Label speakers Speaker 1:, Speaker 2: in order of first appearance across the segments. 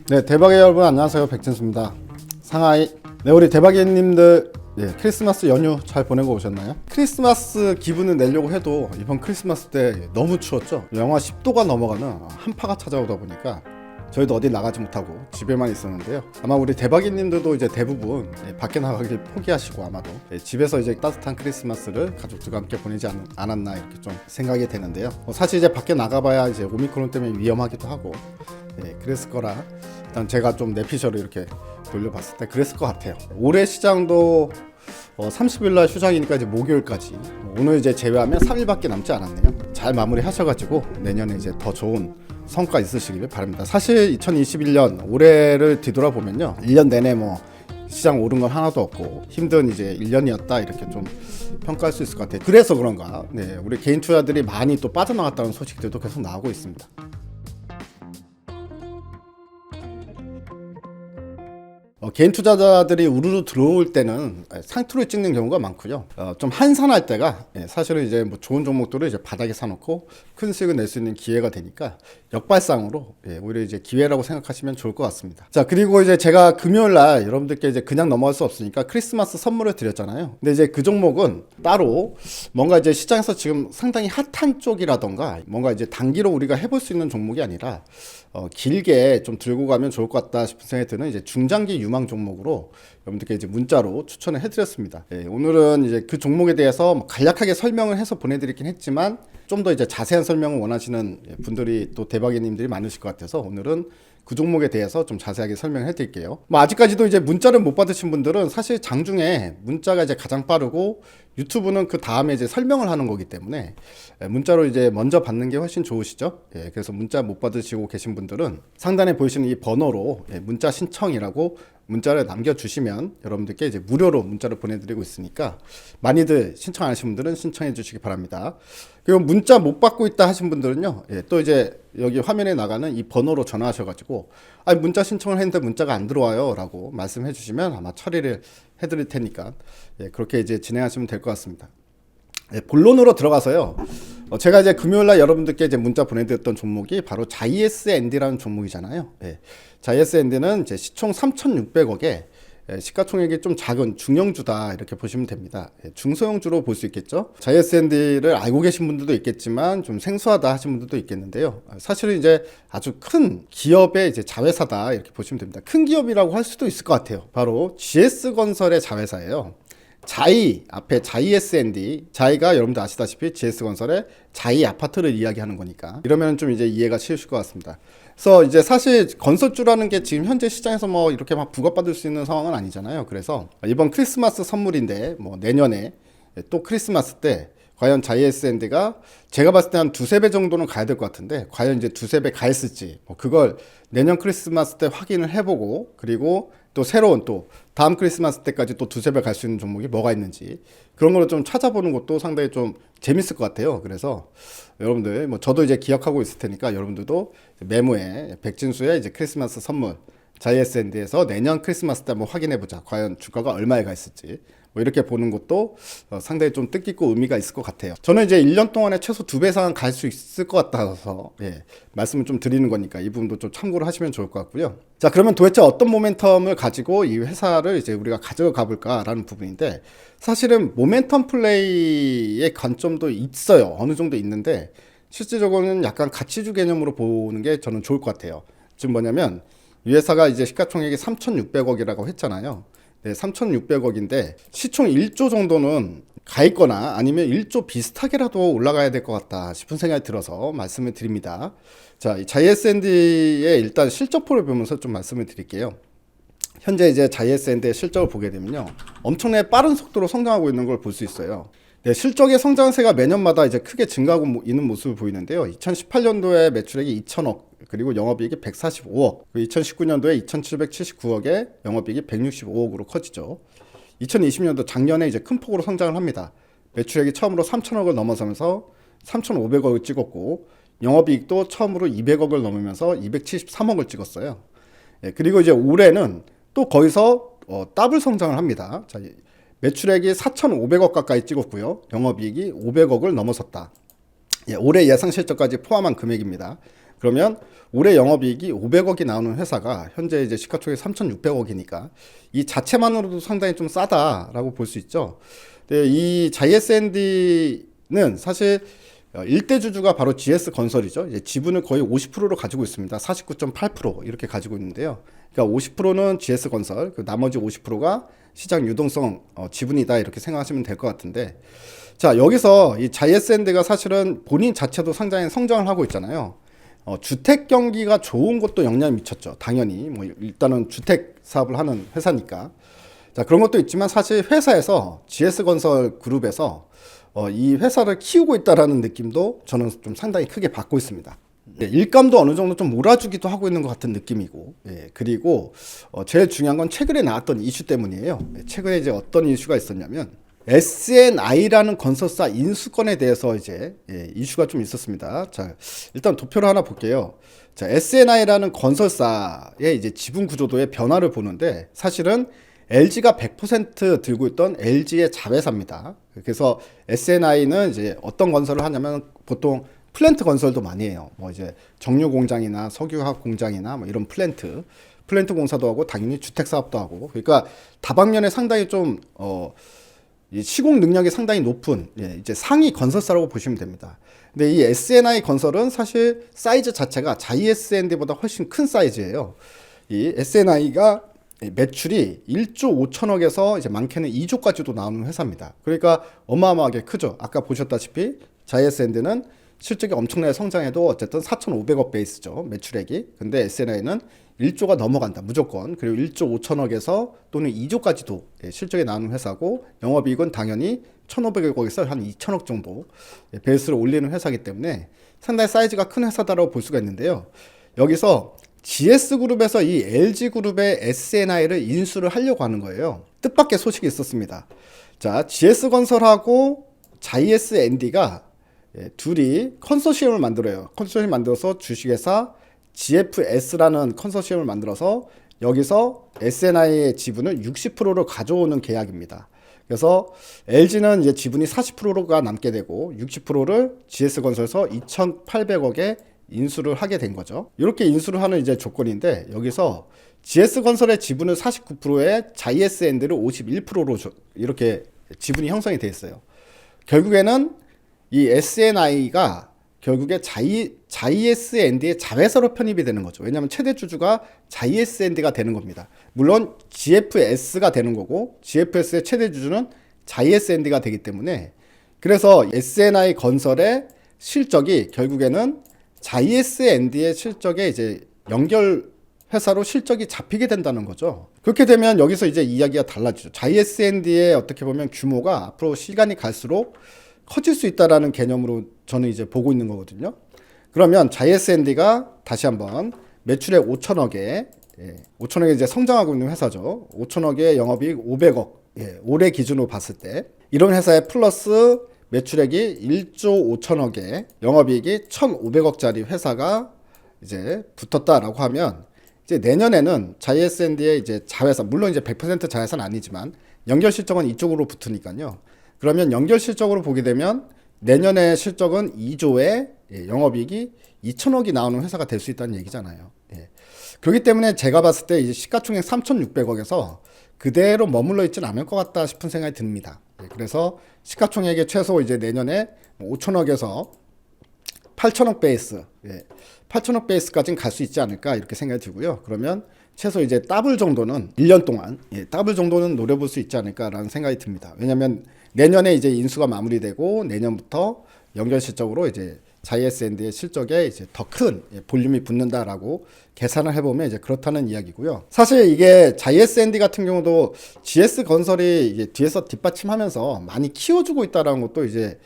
Speaker 1: 네, 대박의 여러분 안녕하세요. 백진수입니다. 상하이. 네, 우리 대박이님들 크리스마스 연휴 잘 보내고 오셨나요? 크리스마스 기분을 내려고 해도 이번 크리스마스 때 너무 추웠죠. 영하 10도가 넘어가는 한파가 찾아오다 보니까 저희도 어디 나가지 못하고 집에만 있었는데요. 아마 우리 대박이님들도 이제 대부분 밖에 나가길 포기하시고 아마도 집에서 이제 따뜻한 크리스마스를 가족들과 함께 보내지 않았나 이렇게 좀 생각이 되는데요. 사실 이제 밖에 나가봐야 이제 오미크론 때문에 위험하기도 하고 그랬을 거라 일단 제가 좀 내피셜을 이렇게 돌려봤을 때 그랬을 것 같아요. 올해 시장도 30일 날 휴장이니까 이제 목요일까지 오늘 이제 제외하면 3일밖에 남지 않았네요. 잘 마무리 하셔가지고 내년에 이제 더 좋은 성과 있으시길 바랍니다. 사실 2021년 올해를 뒤돌아보면요, 1년 내내 뭐 시장 오른 건 하나도 없고 힘든 이제 1년이었다 이렇게 좀 평가할 수 있을 것 같아요. 그래서 그런가 우리 개인 투자들이 많이 또 빠져나갔다는 소식들도 계속 나오고 있습니다. 개인 투자자들이 우르르 들어올 때는 상투를 찍는 경우가 많고요. 좀 한산할 때가 사실은 이제 뭐 좋은 종목들을 이제 바닥에 사놓고 큰 수익을 낼 수 있는 기회가 되니까 역발상으로 오히려 이제 기회라고 생각하시면 좋을 것 같습니다. 자, 그리고 이제 제가 금요일 날 여러분들께 이제 그냥 넘어갈 수 없으니까 크리스마스 선물을 드렸잖아요. 근데 이제 그 종목은 따로 뭔가 이제 시장에서 지금 상당히 핫한 쪽이라던가 뭔가 이제 단기로 우리가 해볼 수 있는 종목이 아니라 길게 좀 들고 가면 좋을 것 같다 싶은 생각이 드는 이제 중장기 유망 종목으로 여러분들께 이제 문자로 추천을 해드렸습니다. 오늘은 이제 그 종목에 대해서 간략하게 설명을 해서 보내드리긴 했지만 좀 더 이제 자세한 설명을 원하시는 분들이 또 대박이님들이 많으실 것 같아서 오늘은 그 종목에 대해서 좀 자세하게 설명해 드릴게요. 뭐 아직까지도 이제 문자를 못 받으신 분들은 사실 장중에 문자가 이제 가장 빠르고 유튜브는 그 다음에 이제 설명을 하는 거기 때문에 문자로 이제 먼저 받는 게 훨씬 좋으시죠. 그래서 문자 못 받으시고 계신 분들은 상단에 보이시는 이 번호로 문자 신청이라고 문자를 남겨주시면 여러분들께 이제 무료로 문자를 보내드리고 있으니까 많이들 신청 안 하신 분들은 신청해 주시기 바랍니다. 그리고 문자 못 받고 있다 하신 분들은요, 또 이제 여기 화면에 나가는 이 번호로 전화하셔가지고 문자 신청을 했는데 문자가 안 들어와요 라고 말씀해 주시면 아마 처리를 해드릴 테니까 그렇게 이제 진행하시면 될 것 같습니다. 본론으로 들어가서요. 제가 이제 금요일날 여러분들께 이제 문자 보내드렸던 종목이 바로 자이에스앤디라는 종목이잖아요. 자이에스앤디는 이제 시총 3,600억에 시가총액이 좀 작은 중형주다 이렇게 보시면 됩니다. 중소형주로 볼 수 있겠죠. 자이에스앤디를 알고 계신 분들도 있겠지만 좀 생소하다 하신 분들도 있겠는데요. 사실은 이제 아주 큰 기업의 이제 자회사다 이렇게 보시면 됩니다. 큰 기업이라고 할 수도 있을 것 같아요. 바로 GS건설의 자회사예요. 자이 앞에 자이에스앤디, 자이가 여러분들 아시다시피 GS건설의 자이 아파트를 이야기하는 거니까 이러면 좀 이제 이해가 쉬우실 것 같습니다. 그래서 이제 사실 건설주라는 게 지금 현재 시장에서 뭐 이렇게 막 부각받을 수 있는 상황은 아니잖아요. 그래서 이번 크리스마스 선물인데 뭐 내년에 또 크리스마스 때 과연 자이에스앤디가 제가 봤을 때 한 두세 배 정도는 가야 될 것 같은데 과연 이제 두세 배 가했을지 그걸 내년 크리스마스 때 확인을 해보고 그리고 또 새로운 또 다음 크리스마스 때까지 또 두세 배 갈 수 있는 종목이 뭐가 있는지 그런 거를 좀 찾아보는 것도 상당히 좀 재밌을 것 같아요. 그래서 여러분들 뭐 저도 이제 기억하고 있을 테니까 여러분들도 메모에 백진수의 이제 크리스마스 선물 자이에스앤디에서 내년 크리스마스 때 한번 확인해 보자. 과연 주가가 얼마에 가 있을지. 뭐 이렇게 보는 것도 상당히 좀 뜻깊고 의미가 있을 것 같아요. 저는 이제 1년 동안에 최소 2배 이상 갈 수 있을 것 같아서 말씀을 좀 드리는 거니까 이 부분도 좀 참고를 하시면 좋을 것 같고요. 자, 그러면 도대체 어떤 모멘텀을 가지고 이 회사를 이제 우리가 가져가 볼까라는 부분인데 사실은 모멘텀 플레이의 관점도 있어요. 어느 정도 있는데 실질적으로는 약간 가치주 개념으로 보는 게 저는 좋을 것 같아요. 지금 뭐냐면 이 회사가 이제 시가총액이 3,600억이라고 했잖아요. 3,600억인데 시총 1조 정도는 가 있거나 아니면 1조 비슷하게라도 올라가야 될 것 같다 싶은 생각이 들어서 말씀을 드립니다. 자, 이 자이에스앤디의 일단 실적표를 보면서 좀 말씀을 드릴게요. 현재 이제 자이에스앤디의 실적을 보게 되면요, 엄청나게 빠른 속도로 성장하고 있는 걸 볼 수 있어요. 실적의 성장세가 매년마다 이제 크게 증가하고 있는 모습을 보이는데요. 2018년도에 매출액이 2,000억, 그리고 영업이익이 145억, 2019년도에 2,779억에 영업이익이 165억으로 커지죠. 2020년도 작년에 이제 큰 폭으로 성장을 합니다. 매출액이 처음으로 3,000억을 넘어서면서 3,500억을 찍었고, 영업이익도 처음으로 200억을 넘으면서 273억을 찍었어요. 그리고 이제 올해는 또 거기서 더블 성장을 합니다. 자, 매출액이 4,500억 가까이 찍었고요. 영업이익이 500억을 넘어섰다. 올해 예상 실적까지 포함한 금액입니다. 그러면 올해 영업이익이 500억이 나오는 회사가 현재 이제 시가총액 3,600억이니까 이 자체만으로도 상당히 좀 싸다라고 볼 수 있죠. 근데 이 JS&D는 사실 일대 주주가 바로 GS건설이죠. 이제 지분을 거의 50%로 가지고 있습니다. 49.8% 이렇게 가지고 있는데요. 그러니까 50%는 GS건설, 그 나머지 50%가 시장 유동성 지분이다 이렇게 생각하시면 될 것 같은데, 자 여기서 이 JS&D가 사실은 본인 자체도 상당히 성장을 하고 있잖아요. 주택 경기가 좋은 것도 영향을 미쳤죠. 당연히 뭐 일단은 주택 사업을 하는 회사니까. 자 그런 것도 있지만 사실 회사에서 GS건설 그룹에서 이 회사를 키우고 있다라는 느낌도 저는 좀 상당히 크게 받고 있습니다. 일감도 어느 정도 좀 몰아주기도 하고 있는 것 같은 느낌이고, 그리고 제일 중요한 건 최근에 나왔던 이슈 때문이에요. 최근에 이제 어떤 이슈가 있었냐면 SNI라는 건설사 인수권에 대해서 이제 이슈가 좀 있었습니다. 자 일단 도표를 하나 볼게요. 자 SNI라는 건설사의 이제 지분 구조도의 변화를 보는데, 사실은 LG가 100% 들고 있던 LG의 자회사입니다. 그래서 SNI는 이제 어떤 건설을 하냐면 보통 플랜트 건설도 많이 해요. 뭐 이제 정유 공장이나 석유화학 공장이나 뭐 이런 플랜트 공사도 하고 당연히 주택 사업도 하고. 그러니까 다방면에 상당히 좀 이 시공 능력이 상당히 높은 이제 상위 건설사라고 보시면 됩니다. 근데 이 SNI 건설은 사실 사이즈 자체가 JS&D보다 훨씬 큰 사이즈예요. 이 SNI가 매출이 1조 5천억에서 이제 많게는 2조까지도 나오는 회사입니다. 그러니까 어마어마하게 크죠. 아까 보셨다시피 JS&D는 실적이 엄청나게 성장해도 어쨌든 4,500억 베이스죠. 매출액이. 근데 SNI는 1조가 넘어간다. 무조건. 그리고 1조 5천억에서 또는 2조까지도 실적이 나오는 회사고, 영업이익은 당연히 1,500억에서 한 2천억 정도 베이스를 올리는 회사이기 때문에 상당히 사이즈가 큰 회사다라고 볼 수가 있는데요. 여기서 GS그룹에서 이 LG그룹의 SNI를 인수를 하려고 하는 거예요. 뜻밖의 소식이 있었습니다. 자, GS건설하고 JS&D가 둘이 컨소시엄을 만들어요. 컨소시엄을 만들어서 주식회사 GFS라는 컨소시엄을 만들어서 여기서 SNI의 지분을 60%로 가져오는 계약입니다. 그래서 LG는 이제 지분이 40%가 남게 되고 60%를 GS건설에서 2,800억에 인수를 하게 된 거죠. 이렇게 인수를 하는 이제 조건인데, 여기서 GS건설의 지분을 49%에 JS&D를 51%로 이렇게 지분이 형성이 돼 있어요. 결국에는 이 SNI가 결국에 JS&D의 자회사로 편입이 되는 거죠. 왜냐하면 최대 주주가 JS&D가 되는 겁니다. 물론 GFS가 되는 거고, GFS의 최대 주주는 JS&D가 되기 때문에, 그래서 SNI 건설의 실적이 결국에는 JS&D의 실적에 이제 연결 회사로 실적이 잡히게 된다는 거죠. 그렇게 되면 여기서 이제 이야기가 달라지죠. JS&D의 어떻게 보면 규모가 앞으로 시간이 갈수록 커질 수 있다라는 개념으로 저는 이제 보고 있는 거거든요. 그러면 JS&D가 다시 한번 매출액 5천억에 5천억에 이제 성장하고 있는 회사죠. 5천억에 영업이익 500억. 올해 기준으로 봤을 때 이런 회사에 플러스 매출액이 1조 5천억에 영업이익이 1,500억짜리 회사가 이제 붙었다라고 하면, 이제 내년에는 JS&D의 이제 자회사, 물론 이제 100% 자회사는 아니지만 연결 실적은 이쪽으로 붙으니까요. 그러면 연결 실적으로 보게 되면 내년에 실적은 2조에 영업이익이 2천억이 나오는 회사가 될 수 있다는 얘기잖아요. 그렇기 때문에 제가 봤을 때 이제 시가총액 3,600억에서 그대로 머물러 있지는 않을 것 같다 싶은 생각이 듭니다. 그래서 시가총액의 최소 이제 내년에 5천억에서 8천억 베이스, 8천억 베이스까지는 갈 수 있지 않을까 이렇게 생각이 들고요. 그러면 최소 이제 더블 정도는 1년 동안 더블 정도는 노려볼 수 있지 않을까라는 생각이 듭니다. 왜냐하면 내년에 이제 인수가 마무리되고 내년부터 연결 실적으로 이제 JS&D의 실적에 이제 더 큰 볼륨이 붙는다라고 계산을 해보면 이제 그렇다는 이야기고요. 사실 이게 JS&D 같은 경우도 GS건설이 이제 뒤에서 뒷받침하면서 많이 키워주고 있다라는 것도 이제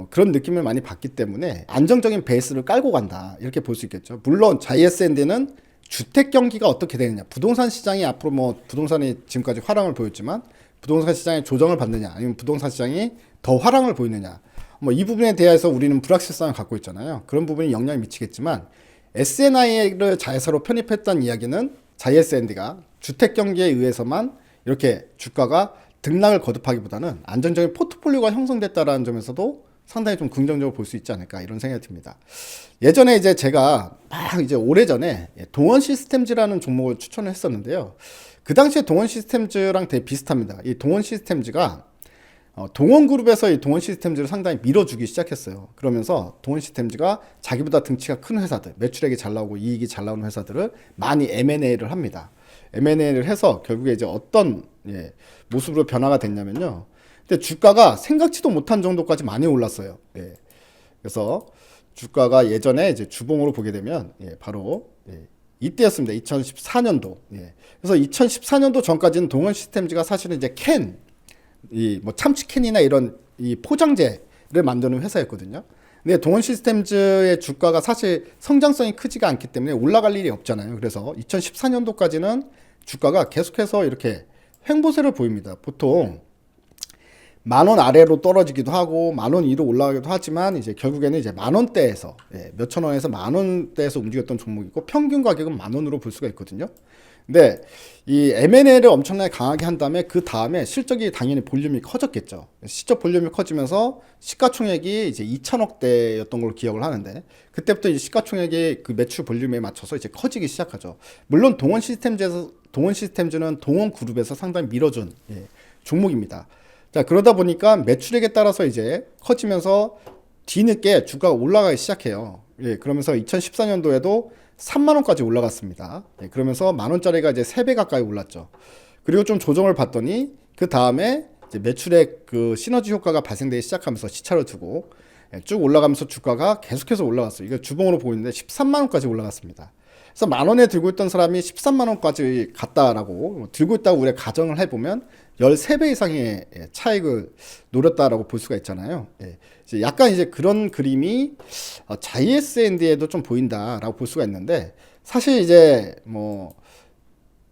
Speaker 1: 그런 느낌을 많이 받기 때문에 안정적인 베이스를 깔고 간다 이렇게 볼 수 있겠죠. 물론 JS&D는 주택 경기가 어떻게 되느냐, 부동산 시장이 앞으로 뭐 부동산이 지금까지 화랑을 보였지만 부동산 시장이 조정을 받느냐, 아니면 부동산 시장이 더 화랑을 보이느냐, 뭐 이 부분에 대해서 우리는 불확실성을 갖고 있잖아요. 그런 부분이 영향을 미치겠지만 SNI를 자회사로 편입했다는 이야기는 JS&D가 주택 경기에 의해서만 이렇게 주가가 등락을 거듭하기보다는 안정적인 포트폴리오가 형성됐다라는 점에서도 상당히 좀 긍정적으로 볼 수 있지 않을까 이런 생각이 듭니다. 예전에 이제 제가 막 이제 오래전에 동원 시스템즈라는 종목을 추천을 했었는데요. 그 당시에 동원 시스템즈랑 되게 비슷합니다. 이 동원 시스템즈가 동원그룹에서 이 동원 시스템즈를 상당히 밀어주기 시작했어요. 그러면서 동원 시스템즈가 자기보다 등치가 큰 회사들, 매출액이 잘 나오고 이익이 잘 나오는 회사들을 많이 M&A를 합니다. M&A를 해서 결국에 이제 어떤 모습으로 변화가 됐냐면요. 근데 주가가 생각지도 못한 정도까지 많이 올랐어요. 그래서 주가가 예전에 이제 주봉으로 보게 되면 바로 이때였습니다. 2014년도. 그래서 2014년도 전까지는 동원 시스템즈가 사실은 이제 이 뭐 참치캔이나 이런 이 포장재를 만드는 회사였거든요. 근데 동원 시스템즈의 주가가 사실 성장성이 크지가 않기 때문에 올라갈 일이 없잖아요. 그래서 2014년도까지는 주가가 계속해서 이렇게 횡보세를 보입니다. 보통 10,000원 아래로 떨어지기도 하고 10,000원 위로 올라가기도 하지만 이제 결국에는 이제 10,000원대에서 몇천 원에서 10,000원대에서 움직였던 종목이고 평균 가격은 10,000원으로 볼 수가 있거든요. 근데 이 M&A를 엄청나게 강하게 한 다음에 그 다음에 실적이 당연히 볼륨이 커졌겠죠. 실적 볼륨이 커지면서 시가총액이 이제 2,000억대였던 걸로 기억을 하는데 그때부터 이제 시가총액이 그 매출 볼륨에 맞춰서 이제 커지기 시작하죠. 물론 동원 시스템즈는 동원그룹에서 상당히 밀어준 종목입니다. 자, 그러다 보니까 매출액에 따라서 이제 커지면서 뒤늦게 주가가 올라가기 시작해요. 그러면서 2014년도에도 3만원까지 올라갔습니다. 그러면서 만원짜리가 이제 3배 가까이 올랐죠. 그리고 좀 조정을 받더니 그 다음에 이제 매출액 그 시너지 효과가 발생되기 시작하면서 시차를 두고 쭉 올라가면서 주가가 계속해서 올라갔어요. 이거 주봉으로 보이는데 13만원까지 올라갔습니다. 그래서 10,000원에 들고 있던 사람이 13만원까지 갔다라고 들고 있다고 우리가 가정을 해보면 13배 이상의 차익을 노렸다라고 볼 수가 있잖아요. 약간 이제 그런 그림이 JSND에도 좀 보인다라고 볼 수가 있는데 사실 이제 뭐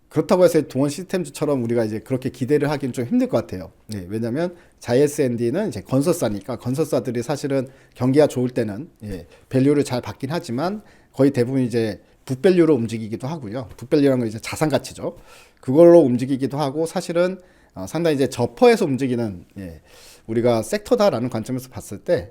Speaker 1: 그렇다고 해서 동원 시스템즈처럼 우리가 이제 그렇게 기대를 하기는 좀 힘들 것 같아요. 왜냐하면 JSND는 이제 건설사니까 건설사들이 사실은 경기가 좋을 때는 밸류를 잘 받긴 하지만 거의 대부분 이제 북밸류로 움직이기도 하고요. 북밸류라는 건 이제 자산 가치죠. 그걸로 움직이기도 하고 사실은 상당히 이제 저퍼에서 움직이는 우리가 섹터다라는 관점에서 봤을 때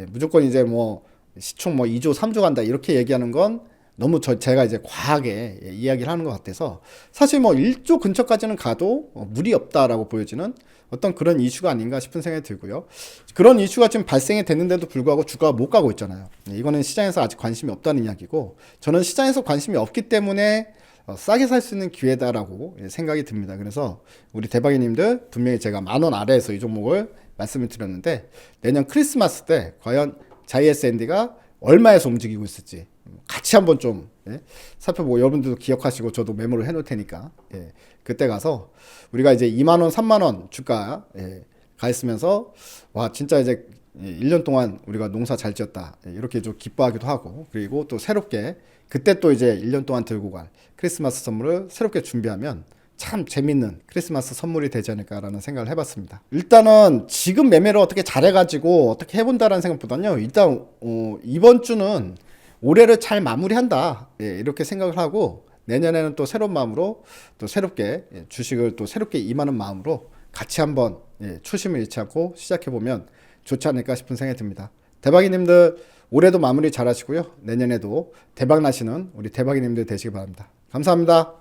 Speaker 1: 무조건 이제 뭐 시총 뭐 2조 3조 간다 이렇게 얘기하는 건 너무 제가 이제 과하게 이야기를 하는 것 같아서 사실 뭐 1조 근처까지는 가도 무리 없다라고 보여지는 어떤 그런 이슈가 아닌가 싶은 생각이 들고요. 그런 이슈가 지금 발생이 됐는데도 불구하고 주가가 못 가고 있잖아요. 이거는 시장에서 아직 관심이 없다는 이야기고 저는 시장에서 관심이 없기 때문에 싸게 살 수 있는 기회다라고 생각이 듭니다. 그래서 우리 대박이님들 분명히 제가 10,000원 아래에서 이 종목을 말씀을 드렸는데 내년 크리스마스 때 과연 JSND가 얼마에서 움직이고 있을지 같이 한번 좀 살펴보고 여러분들도 기억하시고 저도 메모를 해놓을 테니까 그때 가서 우리가 이제 20,000원 30,000원 주가 가 있으면서 와 진짜 이제 1년 동안 우리가 농사 잘 지었다 이렇게 좀 기뻐하기도 하고 그리고 또 새롭게 그때 또 이제 1년 동안 들고 갈 크리스마스 선물을 새롭게 준비하면 참 재밌는 크리스마스 선물이 되지 않을까라는 생각을 해봤습니다. 일단은 지금 매매를 어떻게 잘해가지고 어떻게 해본다라는 생각보다는요. 일단 이번 주는 올해를 잘 마무리한다 이렇게 생각을 하고 내년에는 또 새로운 마음으로 또 새롭게 주식을 또 새롭게 임하는 마음으로 같이 한번 초심을 잃지 않고 시작해보면 좋지 않을까 싶은 생각이 듭니다. 대박이님들 올해도 마무리 잘 하시고요. 내년에도 대박 나시는 우리 대박이님들 되시기 바랍니다. 감사합니다.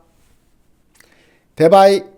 Speaker 1: 대바이.